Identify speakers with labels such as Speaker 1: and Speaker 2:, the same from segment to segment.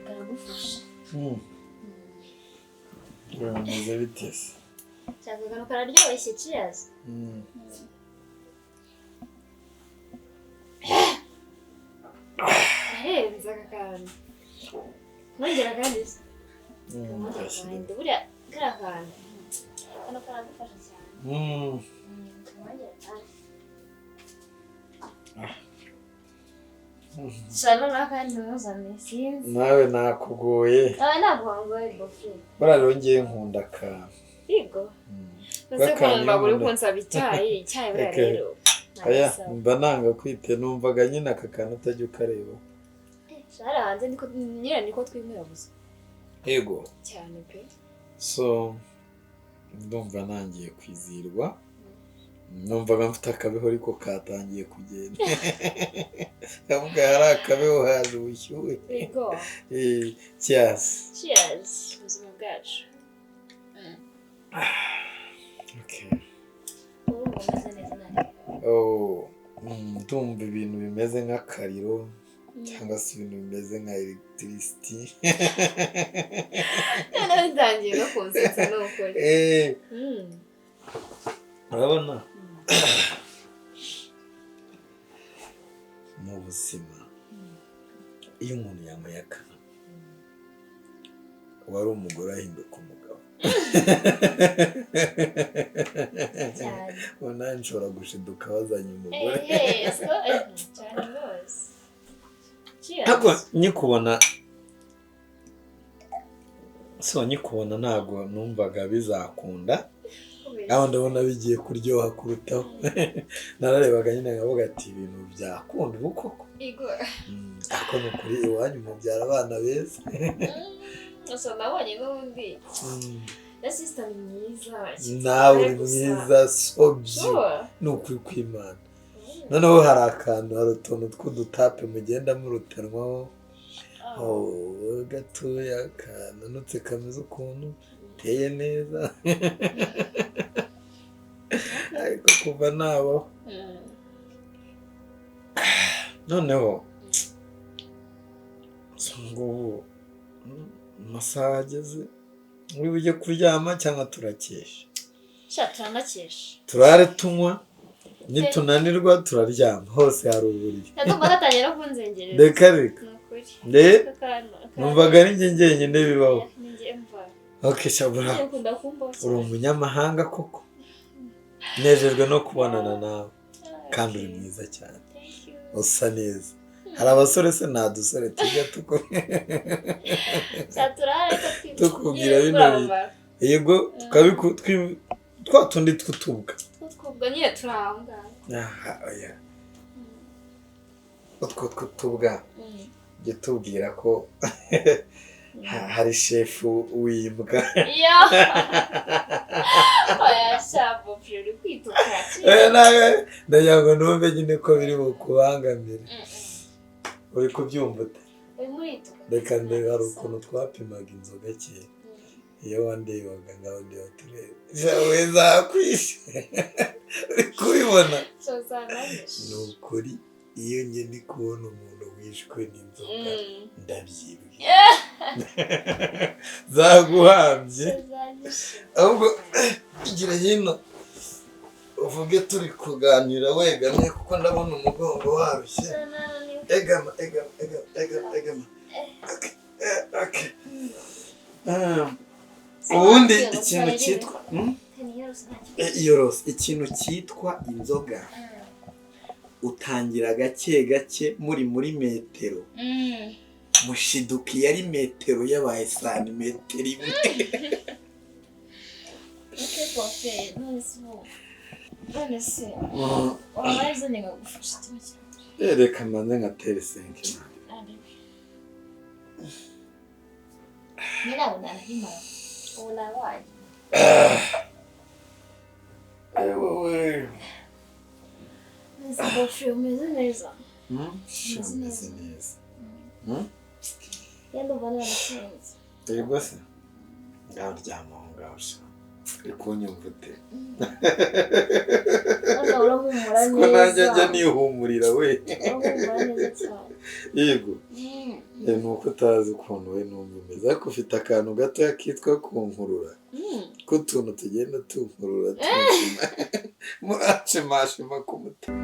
Speaker 1: karagufasha.
Speaker 2: Urameze bite se?
Speaker 1: Cyangwa kano kararyoshye cheers. Henza kakana. Nongera kandi se. Buriya karakana. Kano karagufasha cyane. Nongera kandi. Shana nakandi ntuzane sinzi.
Speaker 2: Nawe nakugoye.
Speaker 1: Ntabwo ngoye bofu.
Speaker 2: Bararongeye nkunda ka.
Speaker 1: Yego. Nase kumva buri kunsaba icyayi buriya rero.
Speaker 2: Aya mba nanga kwite numvaga nyine aka kantu utajya ukareba.
Speaker 1: Shara hanze niko twimera gusa.
Speaker 2: Yego.
Speaker 1: Cyane pe.
Speaker 2: So ndumva nangiye kwizirwa. Numvaga mfite akabeho ariko katangiye kugenda. Avuga hari akabeho haje ubushyuhe.
Speaker 1: Yego.
Speaker 2: Cheers.
Speaker 1: Cheers. Ubuzima bwacu.
Speaker 2: Okay.
Speaker 1: Oh,
Speaker 2: ndumva ibintu bimeze nk'akariro cyangwa se ibintu bimeze nka electricity.
Speaker 1: Ndangiye no kunsetsa n'ukuri.
Speaker 2: Urabona? Mu buzima iyo umuntu yambaye akana wari umugore ahinduka umugabo. Ona nshobora gushiduka wazanye umugore.
Speaker 1: Cyane rwose.
Speaker 2: Ntabwo nyikubona ntabwo numvaga bizakunda. Aho ndabona bigiye kuryoha kurutaho. Nararebaga nyine ngavuga ati ibintu byakunda koko.
Speaker 1: Yego.
Speaker 2: Ako nukuri iwanyu mubyara abana beza.
Speaker 1: Asa nabonye n'undi. Na sister mwiza.
Speaker 2: Nawe uri mwiza sobyo. Nukuri kwimana. Noneho hari akantu hari utuntu tw'udutape mugenda murutanwaho. Gatoya kananutse kameze ukuntu teye neza. Ariko kuva nabaho. Noneho ngubu amasaha ageze uri bujye kuryama cyangwa turakesha?
Speaker 1: Turanakesha.
Speaker 2: Turare tunywa nitunanirwa turaryama hose hari uburiri.
Speaker 1: Ndumva gatangira kunzengereza.
Speaker 2: Reka. Numvaga ari njye njyenyine bibaho. Okay, shabura. Uri umunyamahanga koko. Nejejwe no kubonana nawe. Kandi uri mwiza cyane. Usa neza. Hari abasore se nta dusore tujya tukubwira bino. Yego twatundi twutubwa.
Speaker 1: Twutubwa nyine turahanga.
Speaker 2: Oya. Twutubwa. Gitubwira ko hari shefu wimbwa.
Speaker 1: Oya shabu uri kwituka.
Speaker 2: Nawe ndagira numve nyine ko biri bukubangamira. Uri kubyumva ute? Reka ndebe hari ukuntu twapimaga inzoga kera. Iyo wandebaga ngaho ndiho turebe. Jawe zakwishe. Uri kubibona? Ni ukuri iyo njye ndi kubona umuntu wishwe n'inzoga ndabyibwe. Zaguhambye. Ahubwo igira hino uvuge turi kuganira wegamye kuko ndabona umugongo warushye. Egama. Okay. Ubundi ikintu cyitwa ikintu cyitwa inzoga utangira gake muri metero. Mushiduki yari metero yabaye santimetero imwe.
Speaker 1: Okay, bofe, none se wabaye nega gufasha kimwe.
Speaker 2: Reka manze ngatere 5 nawe.
Speaker 1: Nirabona hima. Olawaye.
Speaker 2: Ewe.
Speaker 1: Nese bofe umeze neza.
Speaker 2: Umeze neza.
Speaker 1: Yendo bana basenze.
Speaker 2: Yego se. Ngaho ryama ngaho sha. Ikunyumva ute?
Speaker 1: Urahumura neza.
Speaker 2: Ko nanjye njya nihumurira we.
Speaker 1: Urahumura neza cyane.
Speaker 2: Yego. nuko utazi ukuntu we numva umeze ariko ufite akantu gatoya kitwa kunkurura k'utuntu tugenda tunkurura murashimashima ku mutima.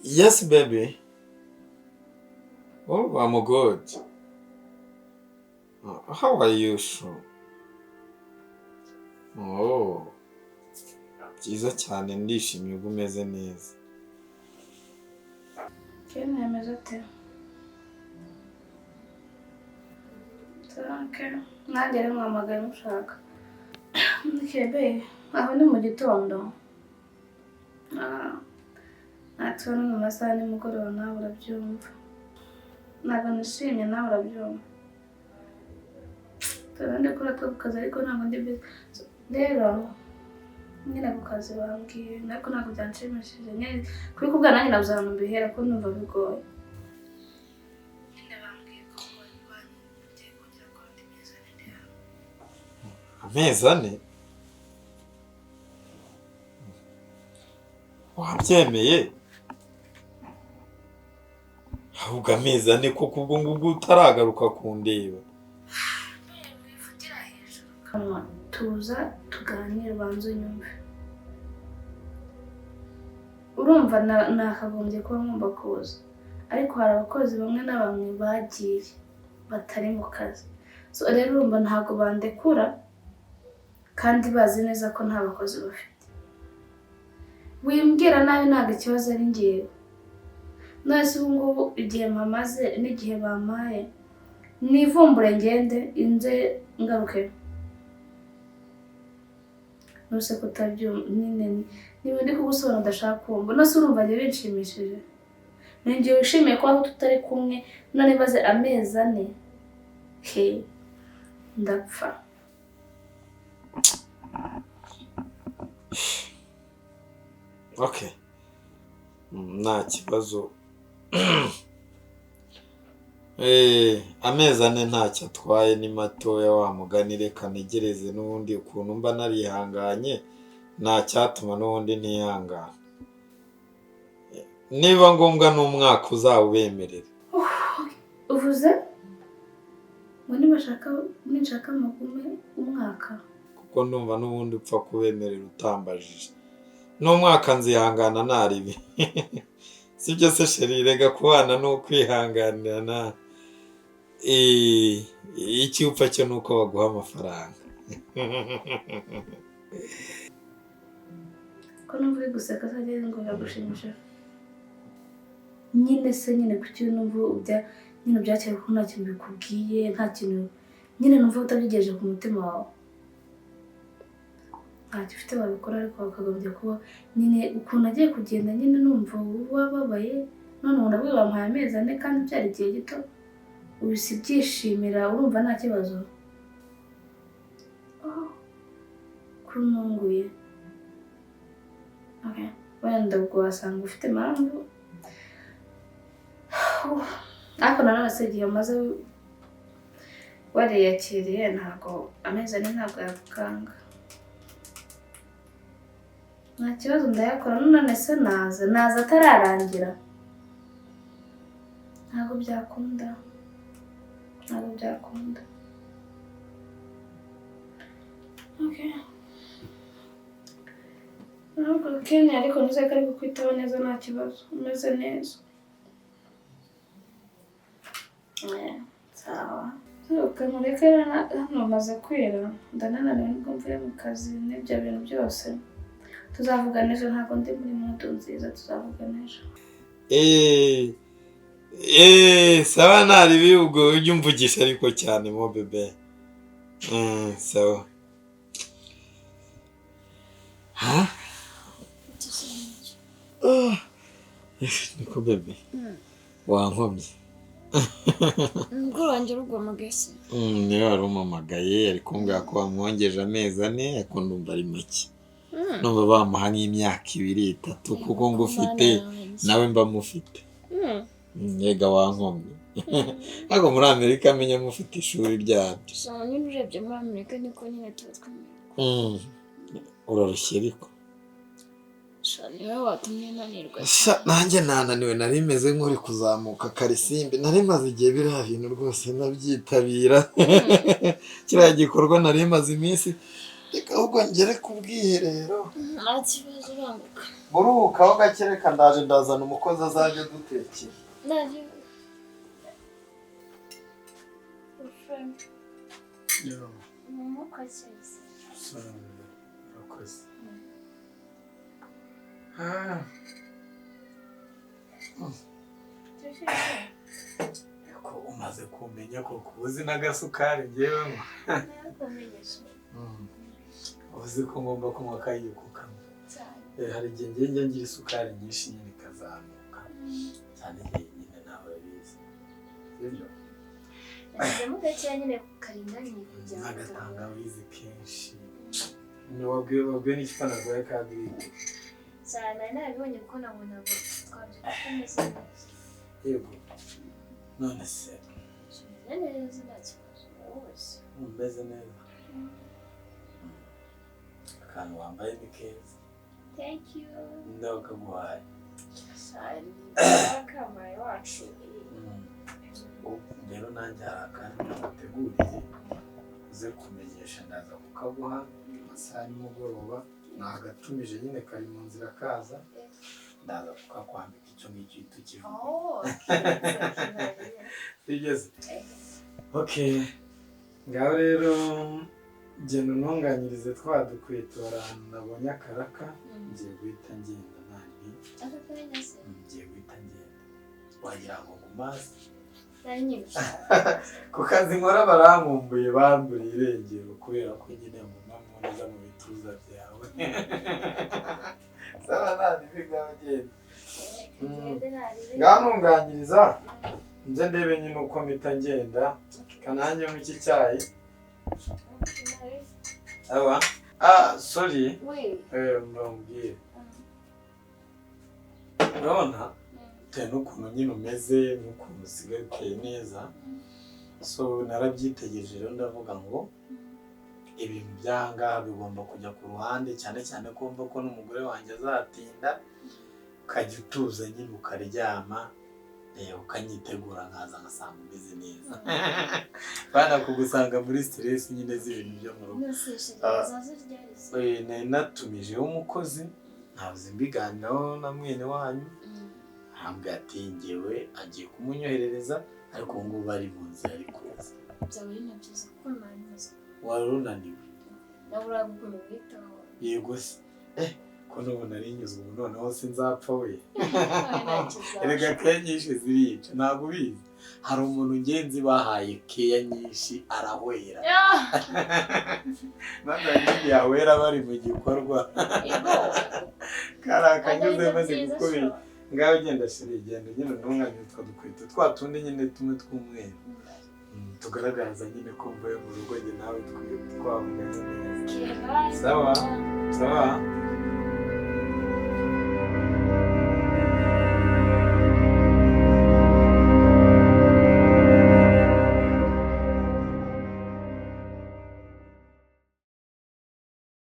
Speaker 2: Yes, baby. Oh, I'm good. How are you, sure? Oh, byiza cyane ndishimye ubu umeze neza.
Speaker 3: Kene yameze ate? Okay. Nanjye rero mwamagaye mushaka. Kebe, aho ni mu gitondo. Natwe no mu masaha nimugoroba nawe urabyumva. Ntabwo nishimye nawe urabyumva. Turande kora tukaza ariko ntabwo ndi busy. Rero nyine ku kazi bambwiye ariko ntabwo byanshimishije. Nyine kuri kubwa nanjye nabuze ahantu mbihera ko numva bigoye.
Speaker 2: Amezi ane? Wabyemeye? Ahubwo amezi ane koko ubwo ngubwo utaragaruka kundeba.
Speaker 3: Tuza tuganire banzo nyumve. Urumva nakagombye kuba ngomba kuza. Ariko hari abakozi bamwe na bamwe bagiye batari mu kazi. So rero urumva ntago bandekura kandi bazi neza ko nta bakozi bafite. Wimbwira nabi ntago ikibazo ari ngewe. Nose ubu ngubu igihe mamaze n'igihe bamaye nivumbure ngende inze ngaruke. Nose kutabyumva nyine niba ndi kugusobanura ndashaka kumva. Nose urumva njye binshimishije. Ninjye wishimiye ko aho tutari kumwe none baze amezi ane. He ndapfa.
Speaker 2: Okay. Nta kibazo. Amezi ane ntacyo atwaye ni matoya wa mugani reka negereze n'ubundi ukuntu mba narihanganye nta cyatuma n'ubundi ntihangana. Niba ngombwa n'umwaka uzawubemerera.
Speaker 3: Uvuze? Ngo nishaka amagume umwaka.
Speaker 2: Kuko ndumva n'ubundi upfa kubemerera utambajije. N'umwaka nzihangana naribi. Sibyo se sheri rega kubana no kwihanganira na icyupfa cyo nuko baguha amafaranga.
Speaker 3: Ko numva guseka sageze ngo yagushimisha. Nyine se nyine kuki numva nyine byakeye ko nta kintu bikubwiye nta kintu nyine numva utabigejeje ku mutima wawe. Ntacyo ufite wabikora ariko bakagombye kuba nyine ukuntu agiye kugenda nyine numva wababaye none ubu bampaye amezi ane kandi byari igihe gito ubisi byishimira urumva nta kibazo. Kununguye. Okay. Wenda ubwo wasanga ufite impamvu. Ariko nanone se igihe maze wariyakiriye ntabwo amezi ane ntabwo yakukanga. Nta kibazo ndayakora none se naza atararangira. Ntabwo byakunda. Okay. Ntabwo Kenya ariko nizeka ari kukwitaho neza nta kibazo umeze neza. sawa ukamureka hano maze kwira ndanananiwe nubwo mvuye mu kazi n'ibyo bintu byose tuzavugana ejo ntabwo ndi muri mudu nziza tuzavugana ejo
Speaker 2: sawa ntari biubwo ujye umvugisha ariko cyane mo bebe sawa niko bebe wankomye
Speaker 1: mukuru wanjye urugomagaye se
Speaker 2: niyo wari umamagaye ari kumbwira ko wamwongeje amezi 4 ariko ndumva ari make numva bamuha nk'imyaka 2-3 kuko ngo ufite nawe mba mufite yega wankomye ariko muri Amerika amenya mufite ishuri ryabyo
Speaker 1: nyine urebye muri Amerika niko nyine tuba twemera
Speaker 2: urarushye ariko
Speaker 1: niwe watumye nanirwa
Speaker 2: nanjye nananiwe nari meze nk'uri kuzamuka karisimbi nari maze igihe biriya bintu rwose nabyitabira kiriya gikorwa nari maze iminsi reka ahubwo ngere ku bwiherero
Speaker 1: nta kibazo uranguka
Speaker 2: buruhukaho gake reka ndaje ndazana umukozi azajya dutekera
Speaker 1: ndaje
Speaker 2: ko umaze kumenya ko uzi n'agasukari ngewe uzi ko ngomba kunywa akayiko kamwe hari igihe ngenge ngira isukari nyinshi nyine ikazamuka cyane nyine nawe urabizi sibyo
Speaker 1: Ndazamo gakeya nyine karinganiye kugira ngo
Speaker 2: agatangawizi kenshi wabwiwe n'ikitanarwaye ka gripe
Speaker 1: cyane nabibonye ko nabona ngo twabyumvise
Speaker 2: yego none se
Speaker 1: neza nta kibazo wose
Speaker 2: umeze neza akantu wambaye ni keza
Speaker 1: thank you
Speaker 2: ndakaguhaye
Speaker 1: cyane akamaye wacu
Speaker 2: rero nanjye hari akantu nabateguriye uze kumenyesha ndaza kukaguha amasaha y'umugoroba nagatumije nyine kari mu nzira kaza ndaza kukakwambika icyo ngicyo tukivuga bigeze okay ngaho rero genda untunganyirize twa dukweto ahantu nabonye akaraka ngiye guhita ngenda nanjye ngiye guhita ngenda wagira ngo ngumase ku kazi nkora barankumbuye bamburiye irengero kubera ko nyine neza mu bituza byawe saba nani bigaho genda nganunganyiriza nze ndebe nyine uko mpita ngenda kananjye mu iki cyayi aba sorry mbabwire urabona bitewe n'ukuntu nyine umeze n'ukuntu usigaye uteye neza so narabyitegereje rero ndavuga ngo ibintu by'ahangaha bigomba kujya ku ruhande cyane cyane ko mva ko n'umugore wanjye azatinda ukajya utuza nyine ukaryama ukanyitegura nkaza ngasanga umeze neza bana kugusanga muri stress nyine z'ibintu byo mu rugo nari natumijeho umukozi ntabuze mbiganiraho na mwene wanyu arambwira ati ngewe agiye kumunyoherereza ariko ubu ngubu ari mu nzira ari kuza
Speaker 1: byaba ari na byiza kuko nanibaza
Speaker 2: wari unaniwe
Speaker 1: nawe urabugura ubwitaho
Speaker 2: yego se ko n'ubu nari nyuzwe ubu noneho sinzapfa we erega keya nyinshi zirica ntabwo ubizi hari umuntu ngenzi bahaye keya nyinshi arahwera maze nyine yahwera bari mu gikorwa kari akanyuze maze gukubira ngaho genda shiri genda nyine ntunganye utwo dukweto twa tundi nyine tumwe tw'umweru tugaragaza nyine ko mvuye mu rugo njye nawe twavuganye neza sawa sawa